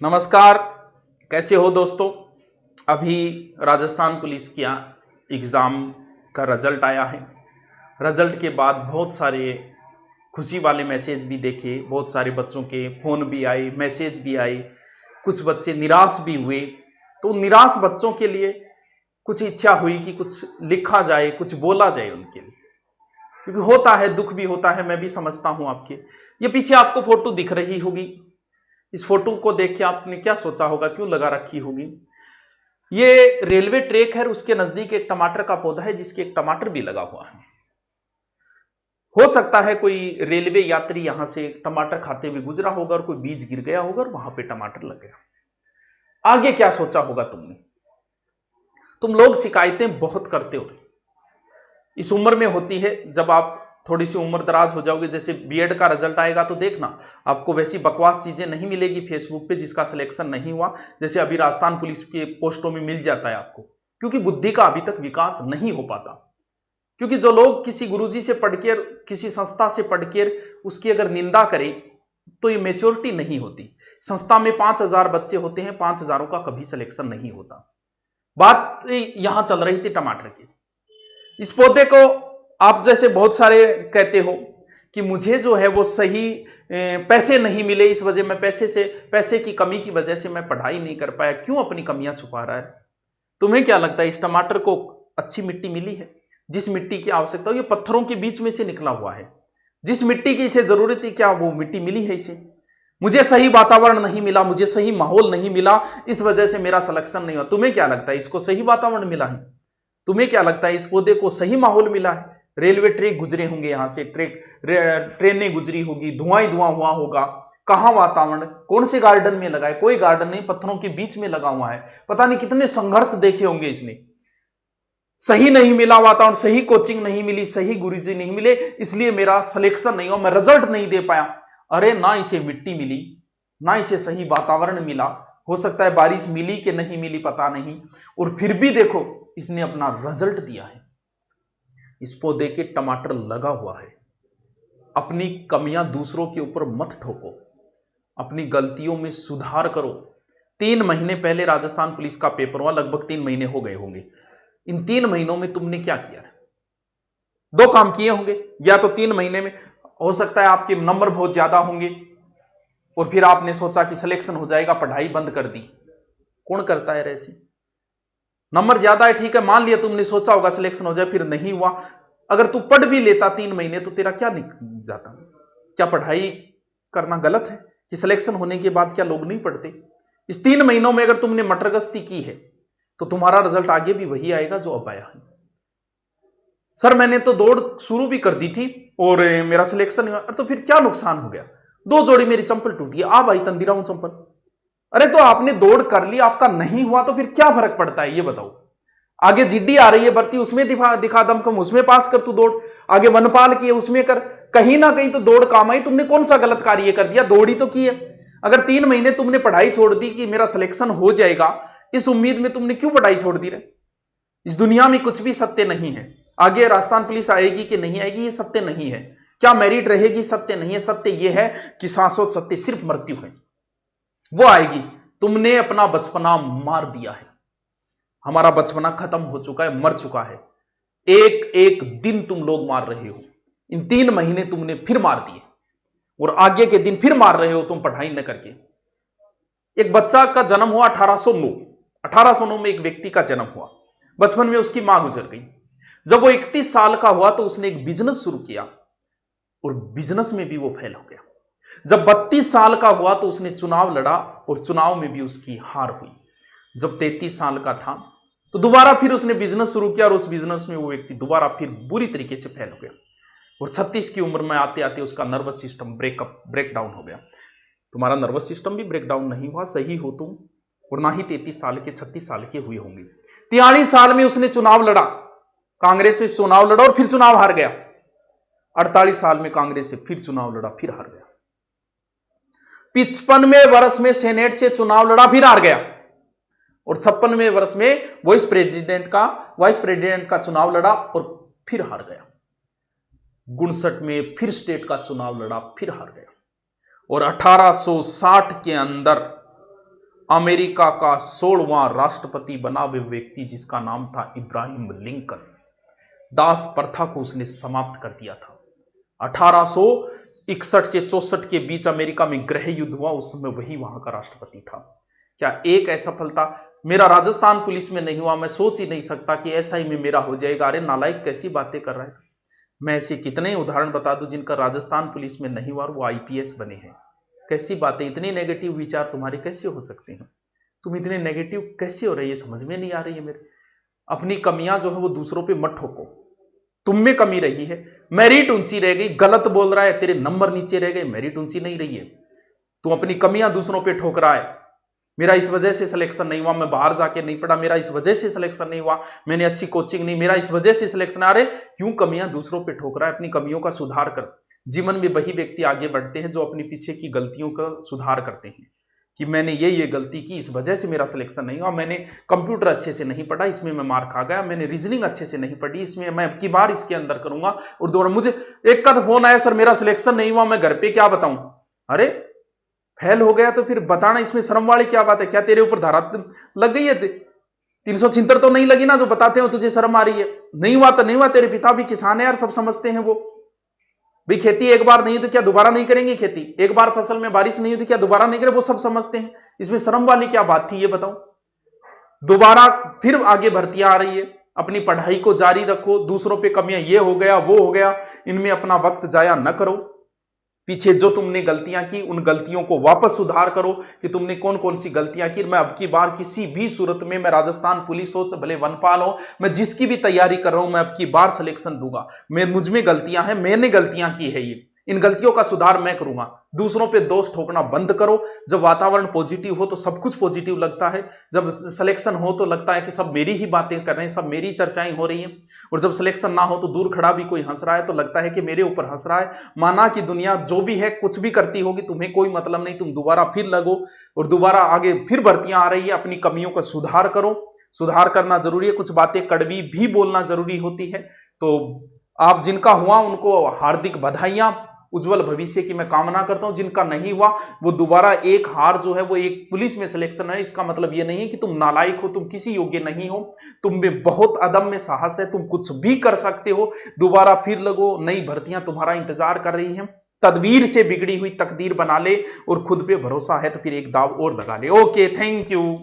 नमस्कार। कैसे हो दोस्तों। अभी राजस्थान पुलिस का एग्ज़ाम का रिजल्ट आया है। रिजल्ट के बाद बहुत सारे खुशी वाले मैसेज भी देखे, बहुत सारे बच्चों के फ़ोन भी आए, मैसेज भी आए, कुछ बच्चे निराश भी हुए। तो निराश बच्चों के लिए कुछ इच्छा हुई कि कुछ लिखा जाए, कुछ बोला जाए उनके लिए, क्योंकि होता है, दुख भी होता है, मैं भी समझता हूं आपके। ये पीछे आपको फोटो दिख रही होगी, इस फोटो को देख के आपने क्या सोचा होगा, क्यों लगा रखी होगी। ये रेलवे ट्रैक है, उसके नजदीक एक टमाटर का पौधा है जिसके एक टमाटर भी लगा हुआ है। हो सकता है कोई रेलवे यात्री यहां से टमाटर खाते हुए गुजरा होगा और कोई बीज गिर गया होगा और वहां पे टमाटर लग गया। आगे क्या सोचा होगा तुमने। तुम लोग शिकायतें बहुत करते हो, इस उम्र में होती है। जब आप थोड़ी सी उम्र दराज हो जाओगे, जैसे बीएड का रिजल्ट आएगा तो देखना आपको वैसी बकवास चीजें नहीं मिलेगी फेसबुक पे जिसका सिलेक्शन नहीं हुआ, जैसे अभी राजस्थान पुलिस के पोस्टों में मिल जाता है आपको, क्योंकि बुद्धि का अभी तक विकास नहीं हो पाता। क्योंकि जो लोग किसी गुरुजी से पढ़कर, किसी संस्था से पढ़कर उसकी अगर निंदा करे तो ये मेच्योरिटी नहीं होती। संस्था में 5,000 बच्चे होते हैं, 5,000 का कभी सिलेक्शन नहीं होता। बात यहां चल रही थी टमाटर की। इस पौधे को आप जैसे बहुत सारे कहते हो कि मुझे जो है वो सही पैसे नहीं मिले, इस वजह मैं पैसे की कमी की वजह से मैं पढ़ाई नहीं कर पाया। क्यों अपनी कमियां छुपा रहा है। तुम्हें क्या लगता है इस टमाटर को अच्छी मिट्टी मिली है, जिस मिट्टी की आवश्यकता हो। ये पत्थरों के बीच में से निकला हुआ है, जिस मिट्टी की इसे जरूरत थी क्या वो मिट्टी मिली है इसे। मुझे सही वातावरण नहीं मिला, मुझे सही माहौल नहीं मिला, इस वजह से मेरा सिलेक्शन नहीं हुआ। तुम्हें क्या लगता है इसको सही वातावरण मिला है। तुम्हें क्या लगता है इस पौधे को सही माहौल मिला है। रेलवे ट्रैक गुजरे होंगे, यहां से ट्रेनें गुजरी होगी, धुआं ही धुआं हुआ होगा। कहां वातावरण, कौन से गार्डन में लगा है। कोई गार्डन नहीं, पत्थरों के बीच में लगा हुआ है। पता नहीं कितने संघर्ष देखे होंगे इसने। सही नहीं मिला वातावरण, सही कोचिंग नहीं मिली, सही गुरुजी नहीं मिले, इसलिए मेरा सिलेक्शन नहीं हुआ, मैं रिजल्ट नहीं दे पाया। अरे ना इसे मिट्टी मिली, ना इसे सही वातावरण मिला। हो सकता है बारिश मिली कि नहीं मिली पता नहीं, और फिर भी देखो इसने अपना रिजल्ट दिया है। इस पौधे के टमाटर लगा हुआ है। अपनी कमियां दूसरों के ऊपर मत ठोको, अपनी गलतियों में सुधार करो। 3 महीने पहले राजस्थान पुलिस का पेपर हुआ, लगभग 3 महीने हो गए होंगे। इन 3 महीनों में तुमने क्या किया है। 2 काम किए होंगे, या तो 3 महीने में हो सकता है आपके नंबर बहुत ज्यादा होंगे और फिर आपने सोचा कि सिलेक्शन हो जाएगा, पढ़ाई बंद कर दी। कौन करता है ऐसे। नंबर ज्यादा है, ठीक है, मान लिया तुमने सोचा होगा सिलेक्शन हो जाए, फिर नहीं हुआ। अगर तू पढ़ भी लेता 3 महीने तो तेरा क्या निकल जाता। क्या पढ़ाई करना गलत है कि सिलेक्शन होने के बाद क्या लोग नहीं पढ़ते। इस 3 महीनों में अगर तुमने मटरगश्ती की है तो तुम्हारा रिजल्ट आगे भी वही आएगा जो अब आया है। सर मैंने तो दौड़ शुरू भी कर दी थी और मेरा सिलेक्शन हुआ, तो फिर क्या नुकसान हो गया। 2 जोड़ी मेरी चंपल टूट गई, आ भाई तंदीरा हूं चंपल। अरे तो आपने दौड़ कर ली, आपका नहीं हुआ तो फिर क्या फर्क पड़ता है ये बताओ। आगे जीडी आ रही है भर्ती, उसमें दिखा दमखम, उसमें पास कर तू दौड़। आगे वनपाल की है उसमें कर, कहीं ना कहीं तो दौड़ काम आई। तुमने कौन सा गलत कार्य कर दिया, दौड़ी तो की है। अगर 3 महीने तुमने पढ़ाई छोड़ दी कि मेरा सिलेक्शन हो जाएगा, इस उम्मीद में तुमने क्यों पढ़ाई छोड़ दी रहे। इस दुनिया में कुछ भी सत्य नहीं है। आगे राजस्थान पुलिस आएगी कि नहीं आएगी ये सत्य नहीं है, क्या मेरिट रहेगी सत्य नहीं है। सत्य यह है कि शाश्वत सत्य सिर्फ मृत्यु है, वो आएगी। तुमने अपना बचपना मार दिया है, हमारा बचपना खत्म हो चुका है, मर चुका है। एक एक दिन तुम लोग मार रहे हो। इन 3 महीने तुमने फिर मार दिए और आगे के दिन फिर मार रहे हो तुम पढ़ाई न करके। एक बच्चा का जन्म हुआ 1809 में एक व्यक्ति का जन्म हुआ। बचपन में उसकी मां गुजर गई। जब वो 31 साल का हुआ तो उसने एक बिजनेस शुरू किया और बिजनेस में भी वो फेल हो गया। जब 32 साल का हुआ तो उसने चुनाव लड़ा और चुनाव में भी उसकी हार हुई। जब 33 साल का था तो दोबारा फिर उसने बिजनेस शुरू किया और उस बिजनेस में वो व्यक्ति दोबारा फिर बुरी तरीके से फेल हो गया। और 36 की उम्र में आते आते उसका नर्वस सिस्टम ब्रेक डाउन हो गया। तुम्हारा नर्वस सिस्टम भी ब्रेक डाउन नहीं हुआ, सही हो तुम, और ना ही 33 साल के 36 साल के हुए होंगे। 43 साल में उसने चुनाव लड़ा, कांग्रेस में चुनाव लड़ा और फिर चुनाव हार गया। 48 साल में कांग्रेस से फिर चुनाव लड़ा, फिर हार गया। 55वें वर्ष में सेनेट से चुनाव लड़ा, फिर हार गया। और 56वें वर्ष में वाइस प्रेसिडेंट का चुनाव लड़ा और फिर हार गया। 59 में फिर स्टेट का चुनाव लड़ा, फिर हार गया। और 1860 के अंदर अमेरिका का 16वां राष्ट्रपति बना वे व्यक्ति जिसका नाम था इब्राहिम लिंकन। दास प्रथा को उसने समाप्त कर दिया था। 1861 से 64 के बीच अमेरिका में गृह युद्ध हुआ, उस समय वही वहां का राष्ट्रपति था। क्या एक असफलता मेरा राजस्थान पुलिस में नहीं हुआ, मैं सोच ही नहीं सकता कि ऐसा ही में मेरा हो जाएगा। अरे नालायक, कैसी बातें कर रहा है। मैं ऐसे कितने उदाहरण बता दूं जिनका राजस्थान पुलिस में नहीं हुआ और वो आईपीएस बने हैं। कैसी बातें, इतने नेगेटिव विचार तुम्हारे कैसे हो सकते हैं? तुम इतने नेगेटिव कैसे हो रही है, समझ में नहीं आ रही है मेरे। अपनी कमियां जो है वो दूसरों पे मत ठोको। तुम में कमी रही है, मेरिट ऊंची रह गई। गलत बोल रहा है, तेरे नंबर नीचे रह गए, मेरिट ऊंची नहीं रही है। तू अपनी कमियां दूसरों पे ठोक रहा है। मेरा इस वजह से सिलेक्शन नहीं हुआ, मैं बाहर जाके नहीं पढ़ा, मेरा इस वजह से सिलेक्शन नहीं हुआ, मैंने अच्छी कोचिंग नहीं, मेरा इस वजह से सिलेक्शन। अरे क्यों कमियां दूसरों पे ठोक रहा है? अपनी कमियों का सुधार कर। जीवन में वही व्यक्ति आगे बढ़ते हैं जो अपनी पीछे की गलतियों का सुधार करते हैं कि मैंने ये गलती की, इस वजह से मेरा सिलेक्शन नहीं हुआ, मैंने कंप्यूटर अच्छे से नहीं पढ़ा, इसमें मैं मार खा गया, मैंने रीजनिंग अच्छे से नहीं पढ़ी, इसमें मैं अब की बार इसके अंदर करूंगा। और दोबारा मुझे एक का फोन आया, सर मेरा सिलेक्शन नहीं हुआ, मैं घर पे क्या बताऊं? अरे फेल हो गया तो फिर बताना, इसमें शर्म वाली क्या बात है? क्या तेरे ऊपर धारा लग गई है? 376 तो नहीं लगी ना जो बताते हो तुझे शर्म आ रही है? नहीं हुआ तो नहीं हुआ, तेरे पिता भी किसान है यार, सब समझते हैं वो भी। खेती एक बार नहीं तो क्या दोबारा नहीं करेंगे? खेती एक बार फसल में बारिश नहीं हुई तो क्या दोबारा नहीं करें? वो सब समझते हैं। इसमें शर्म वाली क्या बात थी ये बताओ? दोबारा फिर आगे भर्तियां आ रही है, अपनी पढ़ाई को जारी रखो। दूसरों पे कमियां, ये हो गया वो हो गया, इनमें अपना वक्त जाया न करो। पीछे जो तुमने गलतियां की उन गलतियों को वापस सुधार करो कि तुमने कौन कौन सी गलतियां की। मैं अब की बार किसी भी सूरत में, मैं राजस्थान पुलिस हो भले वनपाल हो, मैं जिसकी भी तैयारी कर रहा हूं, मैं अब की बार सिलेक्शन दूंगा। मुझ में गलतियां हैं, मैंने गलतियां की है, ये इन गलतियों का सुधार मैं करूंगा। दूसरों पे दोष ठोकना बंद करो। जब वातावरण पॉजिटिव हो तो सब कुछ पॉजिटिव लगता है, जब सिलेक्शन हो तो लगता है कि सब मेरी ही बातें कर रहे हैं, सब मेरी चर्चाएं हो रही हैं। और जब सिलेक्शन ना हो तो दूर खड़ा भी कोई हंस रहा है तो लगता है कि मेरे ऊपर हंस रहा है। माना कि दुनिया जो भी है कुछ भी करती होगी, तुम्हें कोई मतलब नहीं, तुम दोबारा फिर लगो और दोबारा आगे फिर भर्तियां आ रही है। अपनी कमियों का सुधार करो, सुधार करना जरूरी है। कुछ बातें कड़वी भी बोलना जरूरी होती है। तो आप जिनका हुआ उनको हार्दिक बधाइयां, उज्जवल भविष्य की मैं कामना करता हूं। जिनका नहीं हुआ वो दोबारा एक हार जो है वो एक पुलिस में सिलेक्शन है, इसका मतलब ये नहीं है कि तुम नालायक हो, तुम किसी योग्य नहीं हो। तुम में बहुत अदम्य साहस है, तुम कुछ भी कर सकते हो। दोबारा फिर लगो, नई भर्तियां तुम्हारा इंतजार कर रही हैं। तदबीर से बिगड़ी हुई तकदीर बना ले और खुद पे भरोसा है तो फिर एक दाव और लगा ले। Okay, thank you.